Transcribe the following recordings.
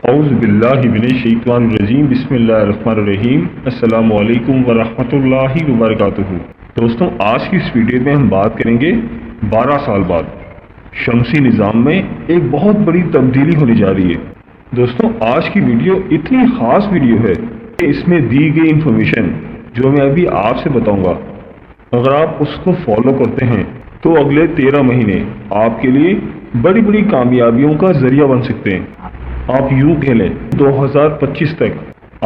اعوذ باللہ من الشیطان الرجیم بسم اللہ الرحمن الرحیم السلام علیکم ورحمۃ اللہ وبرکاتہ۔ دوستوں، آج کی اس ویڈیو میں ہم بات کریں گے 12 سال بعد شمسی نظام میں ایک بہت بڑی تبدیلی ہونے جا رہی ہے۔ دوستوں، آج کی ویڈیو اتنی خاص ویڈیو ہے کہ اس میں دی گئی انفارمیشن جو میں ابھی آپ سے بتاؤں گا، اگر آپ اس کو فالو کرتے ہیں تو اگلے 13 مہینے آپ کے لیے بڑی بڑی کامیابیوں کا ذریعہ بن سکتے ہیں۔ آپ یوں کہہ لیں 2025 تک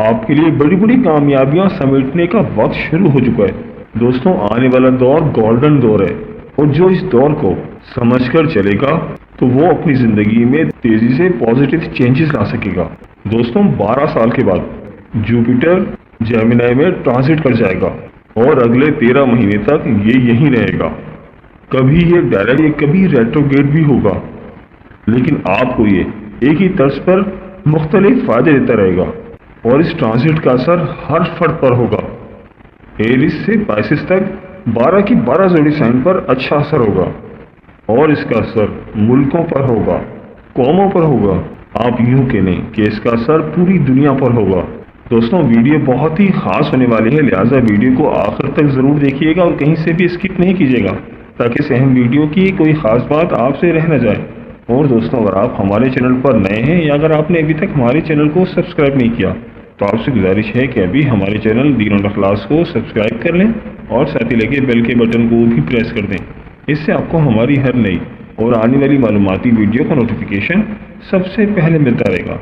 آپ کے لیے بڑی بڑی کامیابیاں سمیٹنے کا وقت شروع ہو چکا ہے۔ دوستوں، آنے والا دور گولڈن دور ہے، اور جو اس دور کو سمجھ کر چلے گا تو وہ اپنی زندگی میں تیزی سے پازیٹیو چینجز لا سکے گا۔ دوستوں، 12 سال کے بعد جوپیٹر جیمنائی میں ٹرانزٹ کر جائے گا اور اگلے 13 مہینے تک یہ یہیں رہے گا۔ کبھی یہ ڈائریکٹ کبھی ریٹروگریڈ بھی ہوگا، لیکن آپ کو یہ ایک ہی طرز پر مختلف فائدے دیتا رہے گا، اور اس ٹرانزٹ کا اثر ہر فرد پر ہوگا۔ ایریس سے پائسس تک 12 کی 12 زوڈی سائن پر اچھا اثر ہوگا، اور اس کا اثر ملکوں پر ہوگا، قوموں پر ہوگا۔ آپ یوں کہنے کہ اس کا اثر پوری دنیا پر ہوگا۔ دوستوں، ویڈیو بہت ہی خاص ہونے والی ہے، لہٰذا ویڈیو کو آخر تک ضرور دیکھیے گا اور کہیں سے بھی اسکپ نہیں کیجیے گا، تاکہ اس اہم ویڈیو کی کوئی خاص بات آپ سے رہ نہ جائے۔ اور دوستوں، اگر آپ ہمارے چینل پر نئے ہیں یا اگر آپ نے ابھی تک ہمارے چینل کو سبسکرائب نہیں کیا تو آپ سے گزارش ہے کہ ابھی ہمارے چینل دین اور اخلاص کو سبسکرائب کر لیں اور ساتھ ہی لگے بیل کے بٹن کو بھی پریس کر دیں۔ اس سے آپ کو ہماری ہر نئی اور آنے والی معلوماتی ویڈیو کا نوٹیفیکیشن سب سے پہلے ملتا رہے گا۔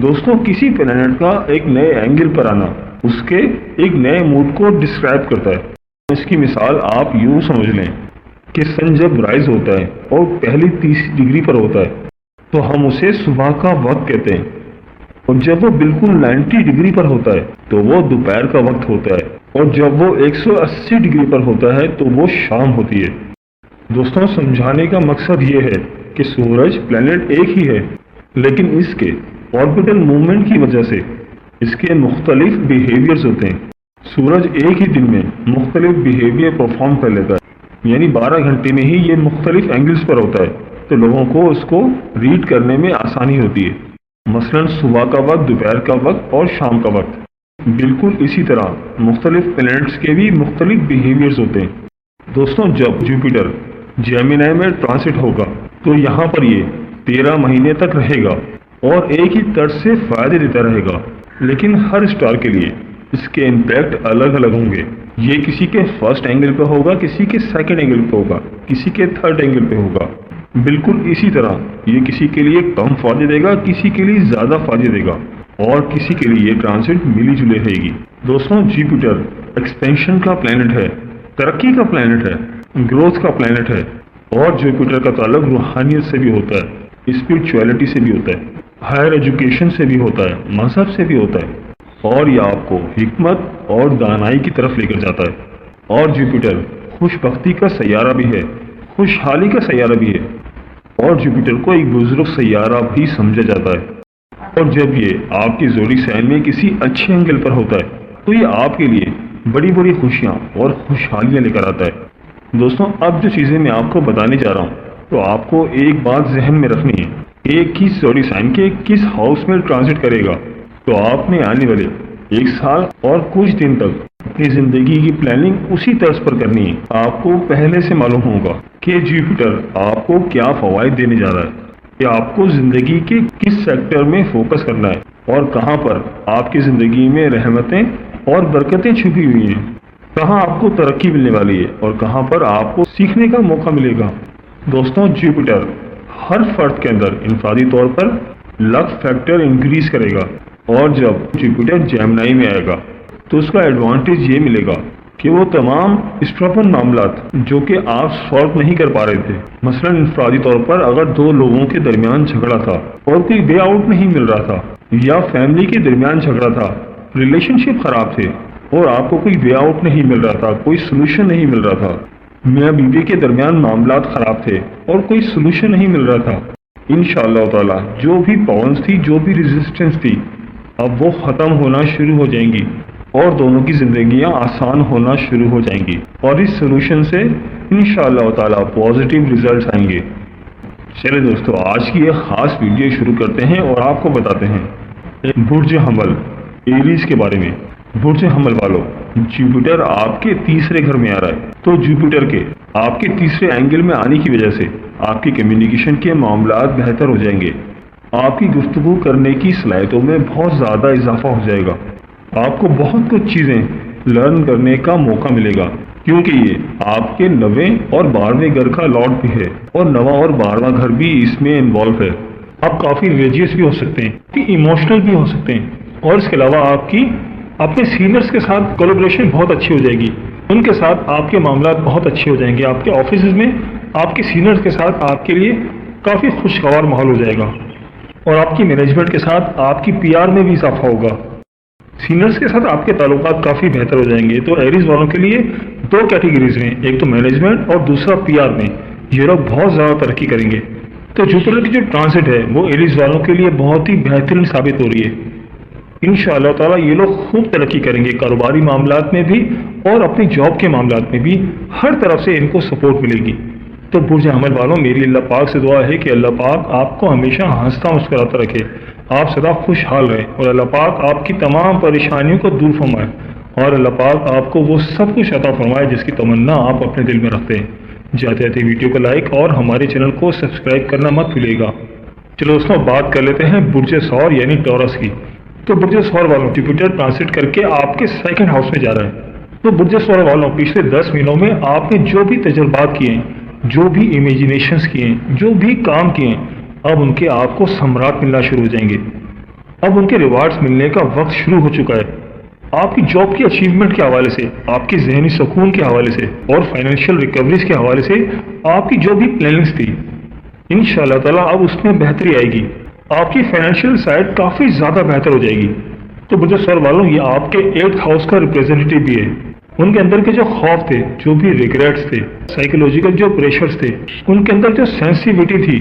دوستوں، کسی پلانٹ کا ایک نئے اینگل پر آنا اس کے ایک نئے موڈ کو ڈسکرائب کرتا ہے۔ اس کی مثال آپ یوں سمجھ لیں کہ سن جب رائز ہوتا ہے اور پہلی 30 ڈگری پر ہوتا ہے تو ہم اسے صبح کا وقت کہتے ہیں، اور جب وہ بالکل 90 ڈگری پر ہوتا ہے تو وہ دوپہر کا وقت ہوتا ہے، اور جب وہ 180 ڈگری پر ہوتا ہے تو وہ شام ہوتی ہے۔ دوستوں، سمجھانے کا مقصد یہ ہے کہ سورج پلانٹ ایک ہی ہے، لیکن اس کے آربیٹل موومنٹ کی وجہ سے اس کے مختلف بیہیویئرز ہوتے ہیں۔ سورج ایک ہی دن میں مختلف بیہیویئر پرفارم کر لیتا ہے، یعنی 12 گھنٹے میں ہی یہ مختلف اینگلز پر ہوتا ہے، تو لوگوں کو اس کو ریڈ کرنے میں آسانی ہوتی ہے۔ مثلا صبح کا وقت، دوپہر کا وقت اور شام کا وقت۔ بالکل اسی طرح مختلف پلانٹس کے بھی مختلف بیہیویئرز ہوتے ہیں۔ دوستوں، جب جوپیٹر جیمنائی میں ٹرانزٹ ہوگا تو یہاں پر یہ 13 مہینے تک رہے گا اور ایک ہی طرز سے فائدے دیتا رہے گا، لیکن ہر اسٹار کے لیے اس کے امپیکٹ الگ الگ ہوں گے۔ یہ کسی کے فرسٹ اینگل پہ ہوگا، کسی کے سیکنڈ اینگل پہ ہوگا، کسی کے تھرڈ اینگل پہ ہوگا۔ بالکل اسی طرح یہ کسی کے لیے کم فائدے دے گا، کسی کے لیے زیادہ فائدے دے گا، اور کسی کے لیے یہ ٹرانزٹ ملی جلی رہے گی۔ دوستوں، جوپیٹر ایکسپینشن کا پلانٹ ہے، ترقی کا پلانٹ ہے، گروتھ کا پلانٹ ہے، اور جوپیٹر کا تعلق روحانیت سے بھی ہوتا ہے، اسپرچویلٹی سے بھی ہوتا ہے، ہائر ایجوکیشن سے بھی ہوتا ہے، مذہب سے بھی ہوتا ہے، اور یہ آپ کو حکمت اور دانائی کی طرف لے کر جاتا ہے۔ اور جوپیٹر خوش بختی کا سیارہ بھی ہے، خوشحالی کا سیارہ بھی ہے، اور جوپیٹر کو ایک بزرگ سیارہ بھی سمجھا جاتا ہے۔ اور جب یہ آپ کی زوڈی سائن میں کسی اچھے اینگل پر ہوتا ہے تو یہ آپ کے لیے بڑی بڑی خوشیاں اور خوشحالیاں لے کر آتا ہے۔ دوستوں، اب جو چیزیں میں آپ کو بتانے جا رہا ہوں تو آپ کو ایک بات ذہن میں رکھنی ہے، ایک ہی زوڈی سائن کے کس ہاؤس میں ٹرانزٹ کرے گا، تو آپ نے آنے والے 1 سال اور کچھ دن تک اپنی زندگی کی پلاننگ اسی طرز پر کرنی ہے۔ آپ کو پہلے سے معلوم ہوگا کہ جوپیٹر آپ کو کیا فوائد دینے جا رہا ہے، کہ آپ کو زندگی کے کس سیکٹر میں فوکس کرنا ہے، اور کہاں پر آپ کی زندگی میں رحمتیں اور برکتیں چھپی ہوئی ہیں، کہاں آپ کو ترقی ملنے والی ہے اور کہاں پر آپ کو سیکھنے کا موقع ملے گا۔ دوستوں، جوپیٹر ہر فرد کے اندر انفرادی طور پر لک فیکٹر انکریز کرے گا، اور جب جوپیٹر جیمنائی میں آئے گا تو اس کا ایڈوانٹیج یہ ملے گا کہ وہ تمام اسٹرپن معاملات جو کہ آپ سالو نہیں کر پا رہے تھے، مثلا انفرادی طور پر اگر 2 لوگوں کے درمیان جھگڑا تھا اور کوئی وے آؤٹ نہیں مل رہا تھا، یا فیملی کے درمیان جھگڑا تھا، ریلیشن شپ خراب تھے اور آپ کو کوئی وے آؤٹ نہیں مل رہا تھا، کوئی سولوشن نہیں مل رہا تھا، میاں بیوی کے درمیان معاملات خراب تھے اور کوئی سولوشن نہیں مل رہا تھا، انشاءاللہ تعالی جو بھی پاؤنس تھی، جو بھی ریزسٹنس تھی، اب وہ ختم ہونا شروع ہو جائیں گی اور دونوں کی زندگیاں آسان ہونا شروع ہو جائیں گی، اور اس سولوشن سے انشاءاللہ تعالی پازیٹیو ریزلٹس آئیں گے۔ چلے دوستو، آج کی ایک خاص ویڈیو شروع کرتے ہیں اور آپ کو بتاتے ہیں برج حمل ایریز کے بارے میں۔ برج حمل والوں، جوپیٹر آپ کے تیسرے گھر میں آ رہا ہے، تو جوپیٹر کے آپ کے تیسرے اینگل میں آنے کی وجہ سے آپ کی کمیونیکیشن کے معاملات بہتر ہو جائیں گے۔ آپ کی گفتگو کرنے کی صلاحیتوں میں بہت زیادہ اضافہ ہو جائے گا۔ آپ کو بہت کچھ چیزیں لرن کرنے کا موقع ملے گا، کیونکہ یہ آپ کے 9ویں اور 12ویں گھر کا لارڈ بھی ہے، اور 9واں اور 12واں گھر بھی اس میں انوالو ہے۔ آپ کافی ریلیجیس بھی ہو سکتے ہیں، ایموشنل بھی ہو سکتے ہیں، اور اس کے علاوہ آپ کی اپنے سینئرز کے ساتھ کولیبریشن بہت اچھی ہو جائے گی۔ ان کے ساتھ آپ کے معاملات بہت اچھے ہو جائیں گے۔ آپ کے آفیسز میں آپ کے سینئرز کے ساتھ آپ کے لیے کافی خوشگوار ماحول ہو جائے گا، اور آپ کی مینجمنٹ کے ساتھ آپ کی پی آر میں بھی اضافہ ہوگا۔ سینئرز کے ساتھ آپ کے تعلقات کافی بہتر ہو جائیں گے۔ تو ایریز والوں کے لیے 2 کیٹیگریز میں، ایک تو مینجمنٹ اور دوسرا پی آر میں، یہ لوگ بہت زیادہ ترقی کریں گے۔ تو جوپیٹر کی جو ٹرانزٹ ہے وہ ایریز والوں کے لیے بہت ہی بہترین ثابت ہو رہی ہے۔ انشاءاللہ تعالیٰ یہ لوگ خوب ترقی کریں گے، کاروباری معاملات میں بھی اور اپنی جاب کے معاملات میں بھی، ہر طرف سے ان کو سپورٹ ملے گی۔ تو برج حمل والوں، میری اللہ پاک سے دعا ہے کہ اللہ پاک آپ کو ہمیشہ ہنستا مسکراتا رکھے، آپ سدا خوشحال رہیں، اور اللہ پاک آپ کی تمام پریشانیوں کو دور فرمائے، اور اللہ پاک آپ کو وہ سب کچھ عطا فرمائے جس کی تمنا آپ اپنے دل میں رکھتے ہیں۔ جاتے جاتے ویڈیو کو لائک اور ہمارے چینل کو سبسکرائب کرنا مت بھولیے گا۔ چلو دوستوں، بات کر لیتے ہیں برج ثور یعنی ٹورس کی۔ تو برج ثور والوں، جوپیٹر ٹرانسٹ کر کے آپ کے 2nd ہاؤس میں جا رہا ہے۔ تو برج ثور والوں، پچھلے 10 مہینوں میں آپ نے جو بھی تجربات کیے ہیں، جو بھی امیجینیشنز کیے ہیں، جو بھی کام کیے ہیں، اب ان کے آپ کو ثمرات ملنا شروع ہو جائیں گے۔ اب ان کے ریوارڈز ملنے کا وقت شروع ہو چکا ہے۔ آپ کی جاب کی اچیومنٹ کے حوالے سے، آپ کی ذہنی سکون کے حوالے سے، اور فائنینشیل ریکوریز کے حوالے سے آپ کی جو بھی پلاننگز تھی، انشاءاللہ تعالیٰ اب اس میں بہتری آئے گی۔ آپ کی فائنینشیل سائڈ کافی زیادہ بہتر ہو جائے گی۔ تو برج ثور والوں، یہ آپ کے 8th ہاؤس کا ریپریزنٹیٹیو بھی ہے۔ ان کے اندر کے جو خوف تھے، جو بھی ریگریٹس تھے، سائیکولوجیکل جو پریشرز تھے، ان کے اندر جو سینسیٹیوٹی تھی،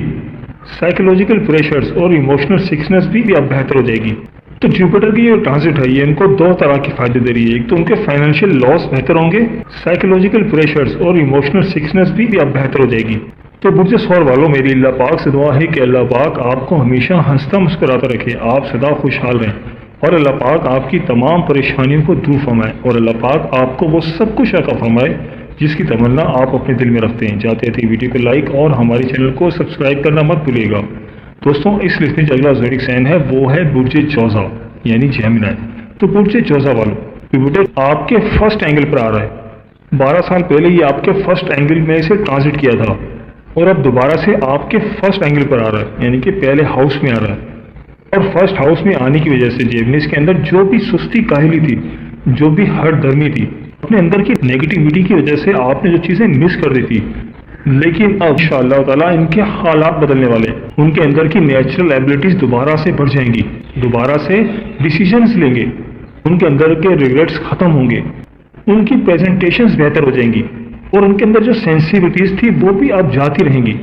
سائیکولوجیکل پریشرز اور ایموشنل سکسنس بھی اب بہتر ہو جائے گی۔ تو جوپیٹر کی جو ٹرانزٹ ہے، یہ ان کو 2 طرح کے فائدے دے رہی ہے۔ ایک تو ان کے فائنینشیل لاس بہتر ہوں گے، سائیکولوجیکل پریشرز اور ایموشنل سکسنس بھی اب بہتر ہو جائے گی۔ تو برج ثور والوں، میری اللہ پاک سے دعا ہے کہ اللہ پاک آپ کو ہمیشہ ہنستا مسکراتا رکھے، آپ سدا خوشحال رہیں، اور اللہ پاک آپ کی تمام پریشانیوں کو دور فرمائے، اور اللہ پاک آپ کو وہ سب کچھ عطا فرمائے جس کی تمنا آپ اپنے دل میں رکھتے ہیں۔ جاتے جاتے ویڈیو کو لائک اور ہمارے چینل کو سبسکرائب کرنا مت بھولیے گا۔ دوستوں، اس لسٹ میں جو اگلا زوڈک سائن ہے وہ ہے برج جوزا یعنی جیمنائی۔ تو برج جوزا والوں، جوپیٹر آپ کے 1st اینگل پر آ رہا ہے۔ 12 سال پہلے یہ آپ کے 1st اینگل میں سے ٹرانزٹ کیا تھا، اور اب دوبارہ سے آپ کے 1st اینگل پر آ رہا ہے، یعنی کہ پہلے ہاؤس میں آ رہا ہے۔ اور 1st ہاؤس میں آنے کی وجہ سے جیمنیز کے اندر جو بھی سستی کاہلی تھی، جو بھی ہٹ درمی تھی، اپنے اندر کی نیگیٹیوٹی کی وجہ سے آپ نے جو چیزیں مس کر دی تھی، لیکن اب انشاءاللہ تعالیٰ ان کے حالات بدلنے والے، ان کے اندر کی نیچرل ایبلٹیز دوبارہ سے بڑھ جائیں گی، دوبارہ سے ڈیسیجنز لیں گے، ان کے اندر کے ریگریٹس ختم ہوں گے، ان کی پریزنٹیشنز بہتر ہو جائیں گی، اور ان کے اندر جو سینسیٹیوٹیز تھی وہ بھی اب جاتی رہیں گی،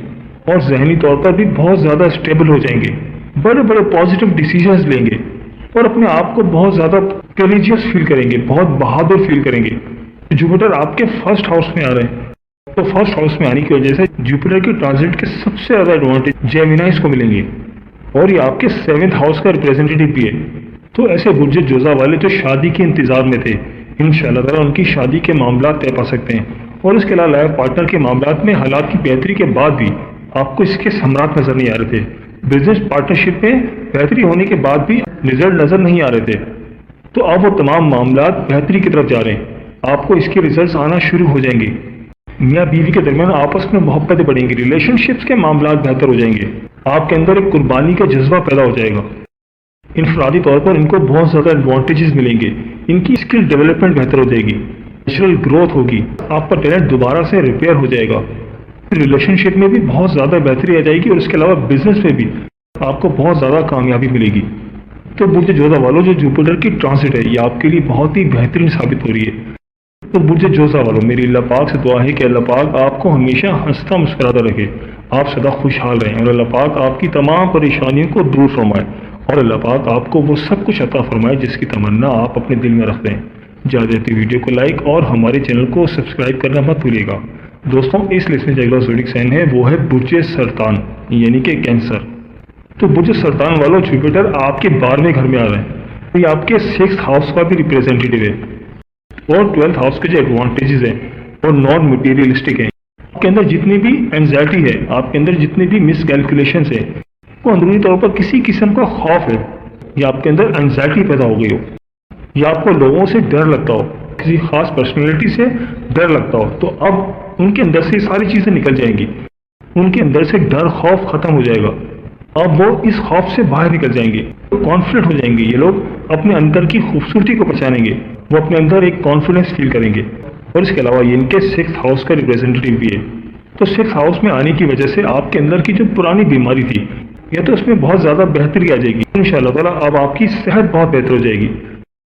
اور ذہنی طور پر بھی بہت زیادہ اسٹیبل ہو جائیں گے، بڑے بڑے پازیٹیو ڈیسیجنز لیں گے، اور اپنے آپ کو بہت زیادہ کریجیس فیل کریں گے، بہت بہادر فیل کریں گے۔ جوپیٹر آپ کے 1st ہاؤس میں آ رہے ہیں، تو 1st ہاؤس میں آنے کی وجہ سے جوپیٹر کی ٹرانزٹ کے سب سے زیادہ ایڈوانٹیج جیمنائز کو ملیں گے، اور یہ آپ کے 7th ہاؤس کا ریپریزنٹیٹیو بھی ہے۔ تو ایسے برج جوزا والے جو شادی کے انتظار میں تھے، انشاءاللہ تعالیٰ ان کی شادی کے معاملات طے پا سکتے ہیں، اور اس کے علاوہ لائف پارٹنر کے معاملات میں حالات کی بہتری کے بعد بھی آپ کو اس کے ثمرات نظر نہیں آ رہے تھے، بزنس پارٹنرشپ میں بہتری ہونے کے بعد بھی رزلٹ نظر نہیں آ رہے تھے، تو اب وہ تمام معاملات بہتری کی طرف جا رہے ہیں، آپ کو اس کے ریزلٹس آنا شروع ہو جائیں گے۔ میاں بیوی کے درمیان آپس میں محبتیں بڑھیں گی، ریلیشن شپس کے معاملات بہتر ہو جائیں گے، آپ کے اندر ایک قربانی کا جذبہ پیدا ہو جائے گا۔ انفرادی طور پر ان کو بہت زیادہ ایڈوانٹیجز ملیں گے، ان کی اسکل ڈیولپمنٹ بہتر ہو جائے گی، نیچرل گروتھ ہوگی، آپ کا ٹیلنٹ دوبارہ سے ریپیئر ہو جائے گا، ریلیشن شپ میں بھی بہت زیادہ بہتری آ جائے گی، اور اس کے علاوہ بزنس میں بھی آپ کو بہت زیادہ کامیابی ملے گی۔ تو برج جوزا والوں، جو جوپیٹر کی ٹرانزٹ ہے یہ آپ کے لیے بہت ہی بہترین ثابت ہو رہی ہے۔ تو برج جوزا والوں، میری اللہ پاک سے دعا ہے کہ اللہ پاک آپ کو ہمیشہ ہنستا مسکراتا رکھے، آپ سدا خوشحال رہیں، اور اللہ پاک آپ کی تمام پریشانیوں کو دور فرمائے، اور اللہ پاک آپ کو وہ سب کچھ عطا فرمائے جس کی تمنا آپ اپنے دل میں رکھتے ہیں۔ جاتے ویڈیو کو لائک اور ہمارے چینل کو سبسکرائب کرنا مت بھولیے گا۔ دوستوں اس لسٹ میں جو اگلا زوڈک سائن ہے وہ ہے برج سرطان یعنی کہ کینسر. تو برج سرطان والوں جوپیٹر آپ کے 12ویں گھر میں آ رہے ہیں. یہ آپ کے 6th ہاؤس کا بھی ریپریزنٹیو ہے اور 12th ہاؤس کے جو ایڈوانٹیجز ہیں وہ نان مٹیریلسٹک ہیں. آپ کے اندر جتنی بھی اینزائٹی ہے, آپ کے اندر جتنی بھی مس کیلکولیشنس ہے, وہ اندرونی طور پر کسی قسم کا خوف ہے یا آپ کے اندر اینزائٹی پیدا ہو گئی ہو یا آپ کو لوگوں سے ڈر لگتا ہو, کسی خاص پرسنالٹی سے ڈر لگتا ہو, تو اب ان کے اندر سے ساری چیزیں نکل جائیں گی. ان کے اندر سے ڈر خوف ختم ہو جائے گا. اب وہ اس خوف سے باہر نکل جائیں گے, کانفیڈنٹ ہو جائیں گے. یہ لوگ اپنے اندر کی خوبصورتی کو پہچانیں گے, وہ اپنے اندر ایک کانفیڈنس فیل کریں گے. اور اس کے علاوہ یہ ان کے 6th ہاؤس کا ریپریزنٹیو بھی ہے. تو 6th ہاؤس میں آنے کی وجہ سے آپ کے اندر کی جو پرانی بیماری تھی یا تو اس میں بہت زیادہ بہتری آ جائے گی. انشاءاللہ تعالیٰ اب آپ کی صحت بہت بہتر ہو جائے گی.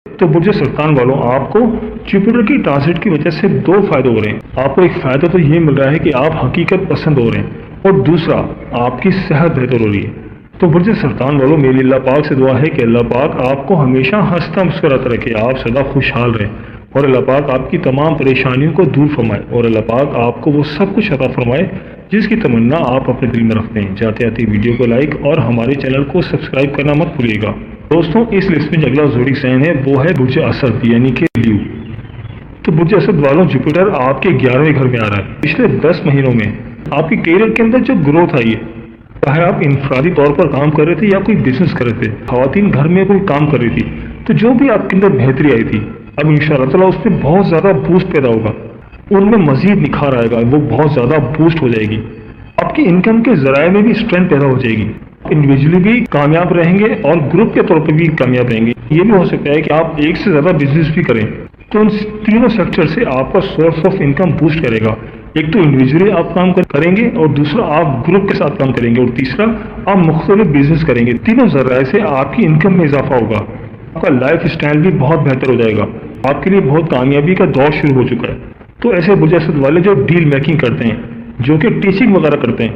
تو برج سرطان والوں آپ کو جوپیٹر کی ٹرانزٹ کی وجہ سے 2 فائدے ہو رہے ہیں. آپ کو ایک فائدہ تو یہ مل رہا ہے کہ آپ حقیقت پسند ہو رہے ہیں اور دوسرا آپ کی صحت بہتر ہو رہی ہے. تو برج سرطان والوں میری اللہ پاک سے دعا ہے کہ اللہ پاک آپ کو ہمیشہ ہنستا مسکراتا رکھے, آپ سدا خوشحال رہیں اور اللہ پاک آپ کی تمام پریشانیوں کو دور فرمائے اور اللہ پاک آپ کو وہ سب کچھ عطا فرمائے جس کی تمنا آپ اپنے دل میں رکھتے ہیں. جاتے آتے ویڈیو کو لائک اور ہمارے چینل کو سبسکرائب کرنا مت بھولیے گا. دوستوں اس لسٹ میں جو اگلا زوڈک سائن ہے وہ ہے برج اسد یعنی کہ لیو. تو برج اسد والوں جوپیٹر آپ کے 11ویں گھر میں آ رہا ہے. پچھلے 10 مہینوں میں آپ کی کیریئر کے اندر جو گروتھ آئی ہے, چاہے آپ انفرادی طور پر کام کر رہے تھے یا کوئی بزنس کر رہے تھے, خواتین گھر میں کوئی کام کر رہی تھی, تو جو بھی آپ کے اندر بہتری آئی تھی اب انشاءاللہ تعالیٰ اس میں بہت زیادہ بوسٹ پیدا ہوگا, ان میں مزید نکھار آئے گا, وہ بہت زیادہ بوسٹ ہو جائے گی. آپ کی انکم کے ذرائع میں بھی اسٹرینتھ پیدا ہو جائے گی. انڈیویجلی بھی کامیاب رہیں گے اور گروپ کے طور پر بھی کامیاب رہیں گے. یہ بھی ہو سکتا ہے کہ آپ ایک سے زیادہ بزنس بھی کریں, تو ان تینوں سیکٹر سے آپ کا سورس آف انکم بوسٹ کرے گا. ایک تو انڈیویجلی آپ کام کریں گے اور دوسرا آپ گروپ کے ساتھ کام کریں گے اور تیسرا آپ مختلف بزنس کریں گے. تینوں ذرائع سے آپ کی انکم میں اضافہ ہوگا. آپ کا لائف اسٹائل بھی بہت بہتر ہو جائے گا. آپ کے لیے بہت کامیابی کا دور شروع ہو چکا ہے. تو ایسے برج اسد والے جو ڈیل میکنگ کرتے ہیں, جو کہ ٹیچنگ وغیرہ کرتے ہیں,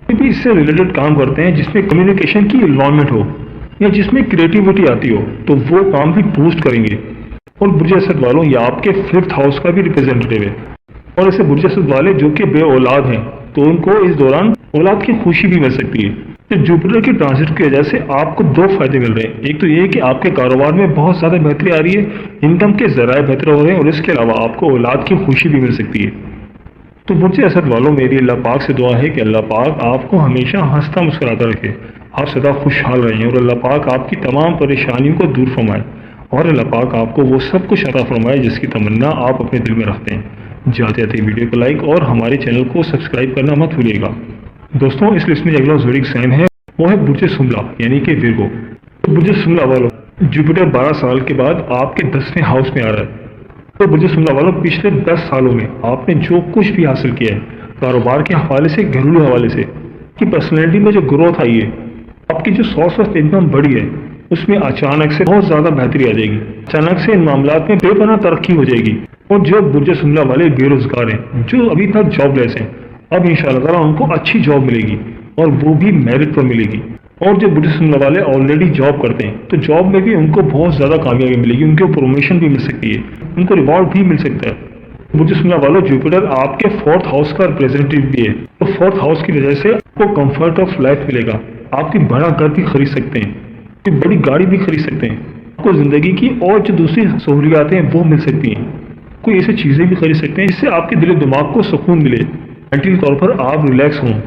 یہ بھی اس سے ریلیٹڈ کام کرتے ہیں جس میں کمیونیکیشن کی انوائرمنٹ ہو یا جس میں کریٹیوٹی آتی ہو, تو وہ کام بھی بوسٹ کریں گے. اور برج اسد والوں یہ آپ کے 5th ہاؤس کا بھی ریپریزنٹیو ہے. اور ایسے برج اسد والے جو کہ بے اولاد ہیں تو ان کو اس دوران اولاد کی خوشی بھی مل سکتی ہے. تو جوپیٹر کی ٹرانزٹ کی وجہ سے آپ کو 2 فائدے مل رہے ہیں. ایک تو یہ کہ آپ کے کاروبار میں بہت زیادہ بہتری آ رہی ہے, انکم کے ذرائع بہتر ہو رہے ہیں, اور اس کے علاوہ آپ کو اولاد کی خوشی بھی مل سکتی ہے. تو برج اسد والوں میری اللہ پاک سے دعا ہے کہ اللہ پاک آپ کو ہمیشہ ہنستا مسکراتا رکھے, آپ سدا خوشحال رہیں اور اللہ پاک آپ کی تمام پریشانیوں کو دور فرمائے اور اللہ پاک آپ کو وہ سب کچھ عطا فرمائے جس کی تمنا آپ اپنے دل میں رکھتے ہیں. جاتے آتے ویڈیو کو لائک اور ہمارے چینل کو سبسکرائب کرنا مت بھولیے گا. دوستوں اس لسٹ میں اگلا زوڈک سائن ہے وہ ہے برج سملا یعنی کہ ویرگو. برج سملا والوں جوپیٹر 12 سال کے بعد آپ کے 10ویں ہاؤس میں آ رہا ہے. تو برج سملا والوں پچھلے 10 سالوں میں آپ نے جو کچھ بھی حاصل کیا ہے, کاروبار کے حوالے سے, گھریلو حوالے سے, کی پرسنالٹی میں جو گروتھ آئی ہے, آپ کی جو سورس آف انکم بڑھی ہے, اس میں اچانک سے بہت زیادہ بہتری آ جائے گی. اچانک سے ان معاملات میں بے پناہ ترقی ہو جائے گی. اور جو برج سملا والے بے روزگار ہیں, جو ابھی تک جاب لیس ہیں, اب انشاءاللہ تعالیٰ ان کو اچھی جاب ملے گی اور وہ بھی میرٹ پر ملے گی. اور جو برج سملا والے آلریڈی جاب کرتے ہیں تو جاب میں بھی ان کو بہت زیادہ کامیابی ملے گی, ان کو پروموشن بھی مل سکتی ہے, ان کو ریوارڈ بھی مل سکتا ہے. برج سملا والوں جوپیٹر آپ کے 4th ہاؤس کا ریپریزنٹیو بھی ہے. تو 4th ہاؤس کی وجہ سے آپ کو کمفرٹ آف لائف ملے گا. آپ کی بڑا گھر بھی خرید سکتے ہیں, کوئی بڑی گاڑی بھی خرید سکتے ہیں, آپ کو زندگی کی اور جو دوسری سہولیات ہیں وہ مل سکتی ہیں. کوئی ایسی چیزیں بھی خرید سکتے ہیں جس سے آپ کے دل و دماغ کو سکون ملے, مینٹلی طور پر آپ ریلیکس ہوں.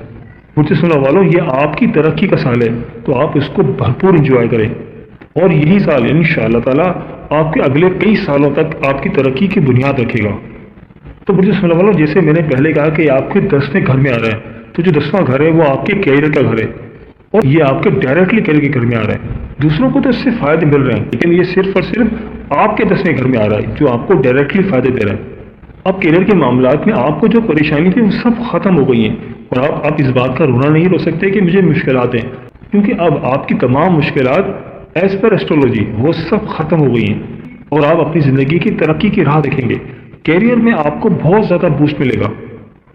برج سملا والوں یہ آپ کی ترقی کا سال ہے, تو آپ اس کو بھرپور انجوائے کریں اور یہی سال انشاءاللہ تعالیٰ آپ کے اگلے کئی سالوں تک آپ کی ترقی کی بنیاد رکھے گا. تو برج سملا والوں جیسے میں نے پہلے کہا کہ آپ کے 10ویں گھر میں آ رہا ہے, تو جو 10واں گھر ہے وہ آپ کے کیریئر کا گھر ہے اور یہ آپ کے ڈائریکٹلی کیریئر کے گھر میں آ رہا ہے. دوسروں کو تو اس سے فائدے مل رہے ہیں لیکن یہ صرف اور صرف آپ کے 10ویں گھر میں آ رہا ہے جو آپ کو ڈائریکٹلی فائدے دے رہا ہے. اب کیریئر کے معاملات میں آپ کو جو پریشانی تھی وہ سب ختم ہو گئی ہیں اور آپ اس بات کا رونا نہیں رو سکتے کہ مجھے مشکلات ہیں, کیونکہ اب آپ کی تمام مشکلات ایز پر ایسٹرولوجی وہ سب ختم ہو گئی ہیں اور آپ اپنی زندگی کی ترقی کی راہ دیکھیں گے. کیریئر میں آپ کو بہت زیادہ بوسٹ ملے گا.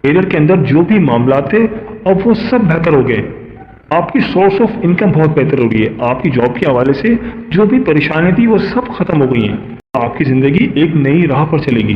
کیریئر کے اندر جو بھی معاملات تھے اب وہ سب بہتر ہو گئے. آپ کی سورس آف انکم بہت بہتر ہو رہی ہے. آپ کی جاب کے حوالے سے جو بھی پریشانی تھی وہ سب ختم ہو گئی ہیں. آپ کی زندگی ایک نئی راہ پر چلے گی.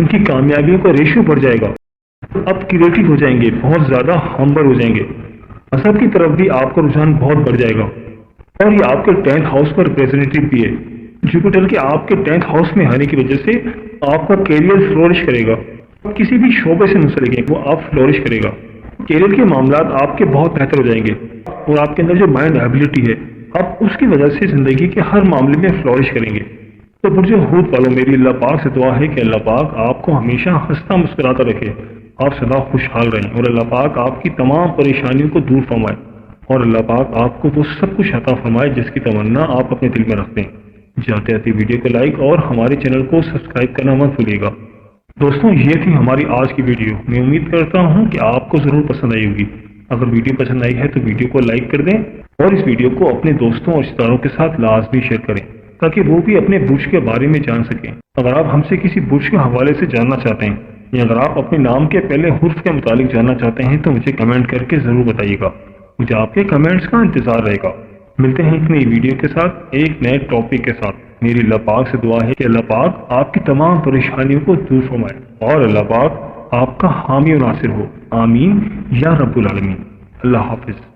ان کی کامیابیوں کا ریشو بڑھ جائے گا، اب کریٹو ہو جائیں گے، بہت زیادہ ہمبل ہو جائیں گے، مذہب کی طرف بھی آپ کا رجحان بہت بڑھ جائے گا۔ اور یہ آپ کے 10th ہاؤس پر ریپریزنٹیو بھی ہے، جوپیٹر کے آپ کے 10th ہاؤس میں آنے کی وجہ سے آپ کا کیریئر فلورش کرے گا، کسی بھی شعبے سے منسلک ہے وہ آپ فلورش کرے گا، کیریئر کے معاملات آپ کے بہت بہتر ہو جائیں گے، اور آپ کے اندر جو مائنڈ ایبلٹی ہے آپ اس کی وجہ سے زندگی کے ہر معاملے میں فلورش کریں گے۔ تو برج حوت والوں، میری اللہ پاک سے دعا ہے کہ اللہ پاک آپ کو ہمیشہ ہنستا مسکراتا رکھے، آپ سدا خوشحال رہیں، اور اللہ پاک آپ کی تمام پریشانیوں کو دور فرمائے، اور اللہ پاک آپ کو وہ سب کچھ عطا فرمائے جس کی تمنا آپ اپنے دل میں رکھتے ہیں۔ جاتے آتے ویڈیو کو لائک اور ہمارے چینل کو سبسکرائب کرنا مت بھولیے گا۔ دوستوں، یہ تھی ہماری آج کی ویڈیو، میں امید کرتا ہوں کہ آپ کو ضرور پسند آئی ہوگی۔ اگر ویڈیو پسند آئی ہے تو ویڈیو کو لائک کر دیں، اور اس ویڈیو کو اپنے دوستوں اور رشتہ داروں کے ساتھ لازمی شیئر کریں تاکہ وہ بھی اپنے برج کے بارے میں جان سکیں۔ اگر آپ ہم سے کسی برج کے حوالے سے جاننا چاہتے ہیں، یا اگر آپ اپنے نام کے پہلے حرف کے متعلق جاننا چاہتے ہیں تو مجھے کمنٹ کر کے ضرور بتائیے گا، مجھے آپ کے کمنٹس کا انتظار رہے گا۔ ملتے ہیں ایک نئی ویڈیو کے ساتھ، ایک نئے ٹاپک کے ساتھ۔ میری اللہ پاک سے دعا ہے کہ اللہ پاک آپ کی تمام پریشانیوں کو دور فرمائے، اور اللہ پاک آپ کا حامی و ناصر ہو، آمین یا رب العالمین۔ اللہ حافظ۔